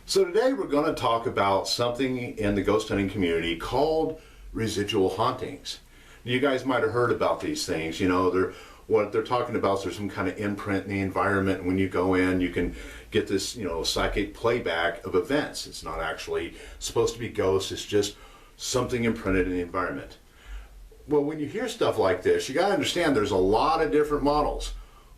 So today we're going to talk about something in the ghost hunting community called residual hauntings. You guys might have heard about these things. You know, what they're talking about is there's some kind of imprint in the environment. When you go in, you can get this, psychic playback of events. It's not actually supposed to be ghosts. It's just something imprinted in the environment. Well, when you hear stuff like this, you got to understand there's a lot of different models.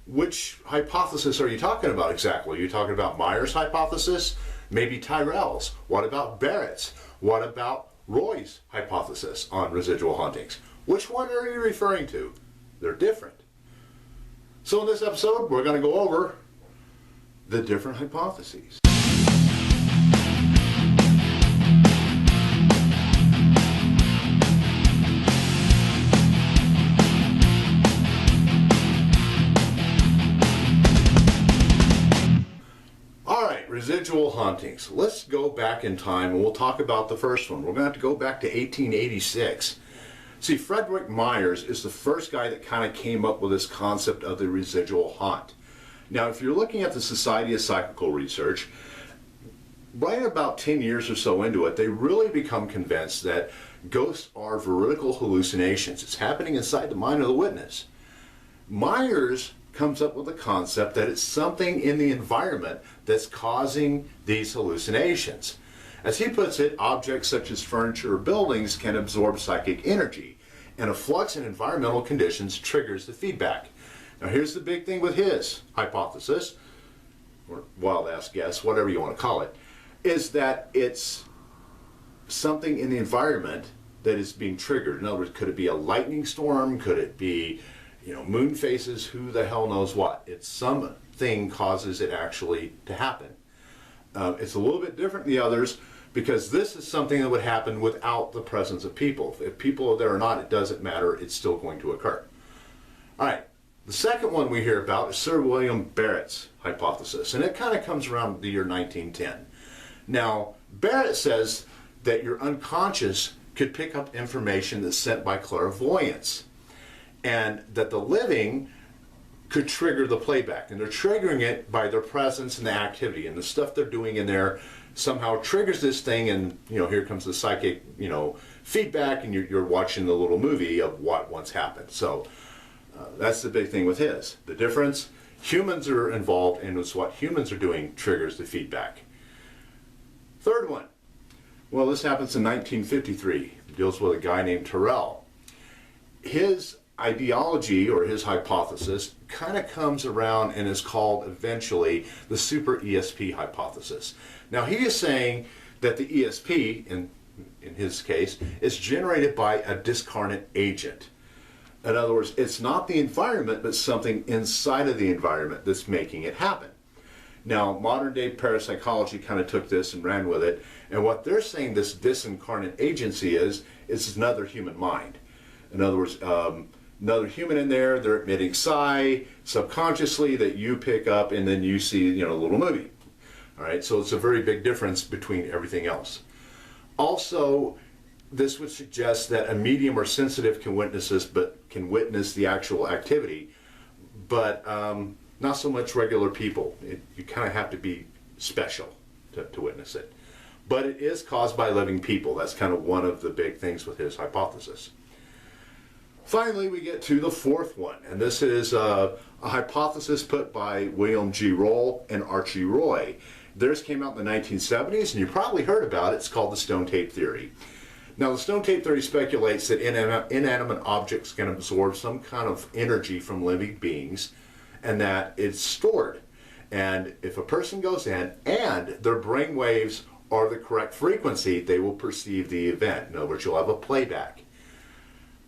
Which hypothesis are you talking about exactly? Are you talking about Myers' hypothesis? Maybe Tyrrell's? What about Barrett's? What about Roy's hypothesis on residual hauntings? Which one are you referring to? They're different. So in this episode, we're going to go over the different hypotheses. Residual hauntings. Let's go back in time and we'll talk about the first one. We're going to have to go back to 1886. See, Frederick Myers is the first guy that kind of came up with this concept of the residual haunt. Now, if you're looking at the Society of Psychical Research, right about 10 years or so into it, they really become convinced that ghosts are veridical hallucinations. It's happening inside the mind of the witness. Myers comes up with the concept that it's something in the environment that's causing these hallucinations. As he puts it, objects such as furniture or buildings can absorb psychic energy, and a flux in environmental conditions triggers the feedback. Now here's the big thing with his hypothesis, or wild-ass guess, whatever you want to call it, is that it's something in the environment that is being triggered. In other words, could it be a lightning storm? Could it be moon phases, who the hell knows what. It's something causes it actually to happen. It's a little bit different than the others because this is something that would happen without the presence of people. If people are there or not, it doesn't matter. It's still going to occur. All right. The second one we hear about is Sir William Barrett's hypothesis, and it kind of comes around the year 1910. Now, Barrett says that your unconscious could pick up information that's sent by clairvoyance, and that the living could trigger the playback, and they're triggering it by their presence and the activity, and the stuff they're doing in there somehow triggers this thing, and here comes the psychic feedback, and you're watching the little movie of what once happened. So that's the big thing with his. The difference, humans are involved, and it's what humans are doing triggers the feedback. Third one, well, this happens in 1953. It deals with a guy named Tyrrell. His ideology, or his hypothesis, kind of comes around and is called eventually the super ESP hypothesis. Now he is saying that the ESP, in his case, is generated by a discarnate agent. In other words, it's not the environment, but something inside of the environment that's making it happen. Now, modern day parapsychology kind of took this and ran with it, and what they're saying this disincarnate agency is another human mind. In other words, another human in there, they're emitting psi subconsciously that you pick up, and then you see, a little movie. All right, so it's a very big difference between everything else. Also, this would suggest that a medium or sensitive can witness this, but can witness the actual activity, but not so much regular people. You kind of have to be special to witness it. But it is caused by living people. That's kind of one of the big things with his hypothesis. Finally, we get to the fourth one, and this is a hypothesis put by William G. Roll and Archie Roy. Theirs came out in the 1970s, and you probably heard about it. It's called the stone tape theory. Now, the stone tape theory speculates that inanimate objects can absorb some kind of energy from living beings, and that it's stored. And if a person goes in and their brain waves are the correct frequency, they will perceive the event. In other words, you'll have a playback.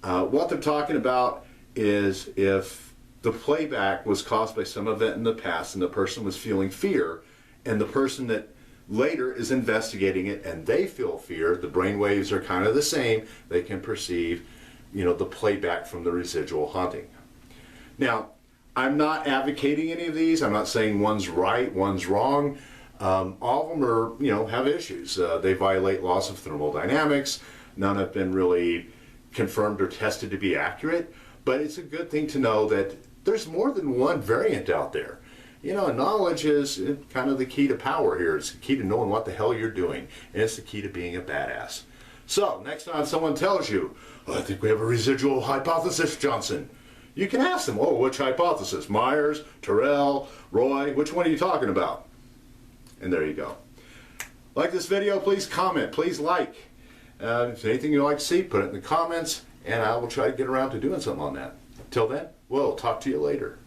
What they're talking about is if the playback was caused by some event in the past and the person was feeling fear, and the person that later is investigating it and they feel fear, the brain waves are kind of the same, they can perceive, the playback from the residual haunting. Now, I'm not advocating any of these. I'm not saying one's right, one's wrong. All of them are, have issues. They violate laws of thermodynamics. None have been really confirmed or tested to be accurate, but it's a good thing to know that there's more than one variant out there. You know, knowledge is kind of the key to power here. It's the key to knowing what the hell you're doing. And it's the key to being a badass. So, next time someone tells you, oh, I think we have a residual hypothesis, Johnson. You can ask them, oh, which hypothesis? Myers, Terrell, Roy, which one are you talking about? And there you go. Like this video, please comment, please like. If there's anything you'd like to see, put it in the comments, and I will try to get around to doing something on that. Till then, we'll talk to you later.